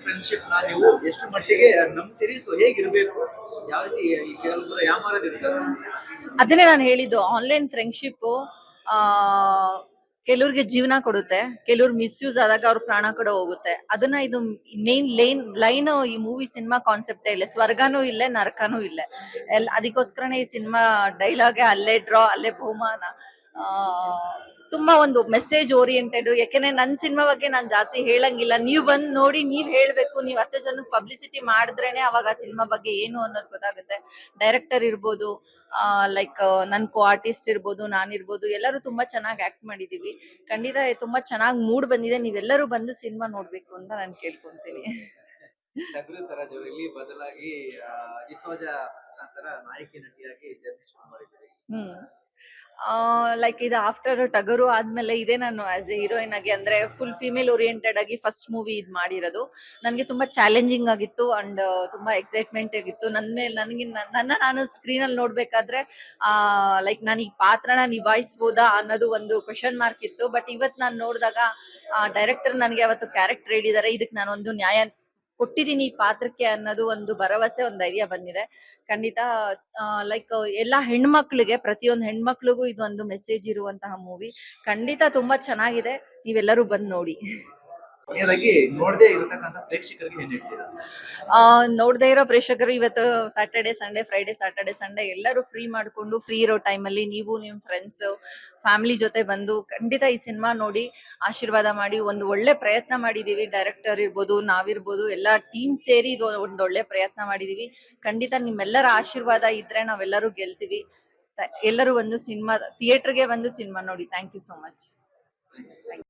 Friendship ನ ನೀವು ಎಷ್ಟು ಮಟ್ಟಿಗೆ ನಂಬ್ತೀರಿ? ಸೊ ಹೇಗಿರ್ಬೇಕು? ಯಾವ ರೀತಿ ಈ ಕೆಲವೊಬ್ಬರು ಯಾಮಾರೋದಿರ್ತಾರೆ. ಅದನ್ನೇ ನಾನು ಹೇಳಿದ್ದು, ಆನ್ಲೈನ್ ಫ್ರೆಂಡ್ಶಿಪ್ ಆ ಕೆಲವ್ರಿಗೆ ಜೀವನ ಕೊಡುತ್ತೆ, ಕೆಲವ್ರು ಮಿಸ್ಯೂಸ್ ಆದಾಗ ಅವ್ರ ಪ್ರಾಣ ಕೂಡ ಹೋಗುತ್ತೆ. ಅದನ್ನ ಇದು ಮೇನ್ ಲೈನ್ ಈ ಮೂವಿ ಸಿನಿಮಾ ಕಾನ್ಸೆಪ್ಟೇ ಇಲ್ಲ, ಸ್ವರ್ಗನೂ ಇಲ್ಲೇ ನರಕನೂ ಇಲ್ಲೇ. ಅದಕ್ಕೋಸ್ಕರನೇ ಈ ಸಿನಿಮಾ ಡೈಲಾಗೆ ಅಲ್ಲೇ ಡ್ರಾ ಅಲ್ಲೇ ಬಹುಮಾನ. ಆ ತುಂಬಾ ಒಂದು ಮೆಸೇಜ್ ಓರಿಯೆಂಟೆಡ್. ಯಾಕೆಂದ್ರೆ ನನ್ ಸಿನಿಮಾ ಬಗ್ಗೆ ನಾನ್ ಜಾಸ್ತಿ ಹೇಳಂಗಿಲ್ಲ, ನೀವ್ ಬಂದ್ ನೋಡಿ ನೀವ್ ಹೇಳ್ಬೇಕು. ನೀವ್ 10 ಜನಕ್ಕೆ ಪಬ್ಲಿಸಿಟಿ ಮಾಡಿದ್ರೇನೆ ಅವಾಗ ಆ ಸಿನಿಮಾ ಬಗ್ಗೆ ಏನು ಅನ್ನೋದು ಗೊತ್ತಾಗುತ್ತೆ. ಡೈರೆಕ್ಟರ್ ಇರ್ಬೋದು, ಲೈಕ್ ನನ್ ಕೋ ಆರ್ಟಿಸ್ಟ್ ಇರ್ಬೋದು, ನಾನಿರ್ಬೋದು, ಎಲ್ಲರೂ ತುಂಬಾ ಚೆನ್ನಾಗಿ ಆಕ್ಟ್ ಮಾಡಿದೀವಿ. ಖಂಡಿತ ತುಂಬಾ ಚೆನ್ನಾಗಿ ಮೂಡ್ ಬಂದಿದೆ. ನೀವೆಲ್ಲರೂ ಬಂದು ಸಿನಿಮಾ ನೋಡ್ಬೇಕು ಅಂತ ನಾನು ಕೇಳ್ಕೊಂತೀನಿ. ಟಗರು ಸರೋಜ್ ಅವರು ಇಲ್ಲಿ ಬದಲಾಗಿ ಡಿಸೋಜ ನಂತರ ನಾಯಕಿ ನಟಿಯಾಗಿ ಜರ್ನಿ ಶುರು ಮಾಡಿದ್ದಾರೆ. ಹ್ಮ್ ಲೈಕ್ ಇದು ಆಫ್ಟರ್ ಟಗರು ಆದ್ಮೇಲೆ ಇದೇ ನಾನು ಆಸ್ ಎ ಹೀರೋಯಿನ್ ಆಗಿ, ಅಂದ್ರೆ ಫುಲ್ ಫಿಮೇಲ್ ಓರಿಯೆಂಟೆಡ್ ಆಗಿ ಫಸ್ಟ್ ಮೂವಿ ಇದು ಮಾಡಿರೋದು. ನನಗೆ ತುಂಬಾ ಚಾಲೆಂಜಿಂಗ್ ಆಗಿತ್ತು ಅಂಡ್ ತುಂಬಾ ಎಕ್ಸೈಟ್ಮೆಂಟ್ ಆಗಿತ್ತು. ನನ್ನ ಮೇಲೆ ನನಗೆ ನಾನು ಸ್ಕ್ರೀನ್ ಅಲ್ಲಿ ನೋಡ್ಬೇಕಾದ್ರೆ ಲೈಕ್ ನಾನು ಈ ಪಾತ್ರನ ನಿಭಾಯಿಸಬಹುದಾ ಅನ್ನೋದು ಒಂದು ಕ್ವಶನ್ ಮಾರ್ಕ್ ಇತ್ತು. ಬಟ್ ಇವತ್ ನಾನು ನೋಡಿದಾಗ ಡೈರೆಕ್ಟರ್ ನನಗೆ ಅವತ್ತು ಕ್ಯಾರೆಕ್ಟರ್ ಹೇಳಿದ್ದಾರೆ, ಇದಕ್ಕೆ ನಾನೊಂದು ನ್ಯಾಯ ಕೊಟ್ಟಿದ್ದೀನಿ ಈ ಪಾತ್ರಕ್ಕೆ ಅನ್ನೋದು ಒಂದು ಭರವಸೆ, ಒಂದು ಧೈರ್ಯ ಬಂದಿದೆ. ಖಂಡಿತ ಲೈಕ್ ಎಲ್ಲಾ ಹೆಣ್ಮಕ್ಳಿಗೆ, ಪ್ರತಿಯೊಂದು ಹೆಣ್ಮಕ್ಳಿಗೂ ಇದೊಂದು ಮೆಸೇಜ್ ಇರುವಂತಹ ಮೂವಿ. ಖಂಡಿತ ತುಂಬಾ ಚೆನ್ನಾಗಿದೆ, ನೀವೆಲ್ಲರೂ ಬಂದ್ ನೋಡಿ. ಕೊನೆಯದಾಗಿ ನೋಡದೇ ಇರತಕ್ಕಂತ ಪ್ರೇಕ್ಷಕರಿಗೆ ಏನ್ ಹೇಳ್ತೀರಾ? ನೋಡದೇ ಇರೋ ಪ್ರೇಕ್ಷಕರು ಇವತ್ತು Saturday Sunday, Friday Saturday Sunday ಎಲ್ಲರೂ ಫ್ರೀ ಮಾಡ್ಕೊಂಡು, ಫ್ರೀ ಇರೋ ಟೈಮಲ್ಲಿ ನೀವು ನಿಮ್ ಫ್ರೆಂಡ್ಸ್ ಫ್ಯಾಮಿಲಿ ಜೊತೆ ಬಂದು ಖಂಡಿತ ಈ ಸಿನಿಮಾ ನೋಡಿ ಆಶೀರ್ವಾದ ಮಾಡಿ. ಒಂದು ಒಳ್ಳೆ ಪ್ರಯತ್ನ ಮಾಡಿದೀವಿ, ಡೈರೆಕ್ಟರ್ ಇರ್ಬೋದು, ನಾವಿರ್ಬೋದು, ಎಲ್ಲಾ ಟೀಮ್ ಸೇರಿ ಇದು ಒಂದು ಒಳ್ಳೆ ಪ್ರಯತ್ನ ಮಾಡಿದೀವಿ. ಖಂಡಿತ ನಿಮ್ಮೆಲ್ಲರ ಆಶೀರ್ವಾದ ಇದ್ರೆ ನಾವೆಲ್ಲರೂ ಗೆಲ್ತೀವಿ. ಎಲ್ಲರೂ ಒಂದು ಸಿನಿಮಾ ಥಿಯೇಟರ್ಗೆ ಬಂದು ಸಿನಿಮಾ ನೋಡಿ. Thank you so much.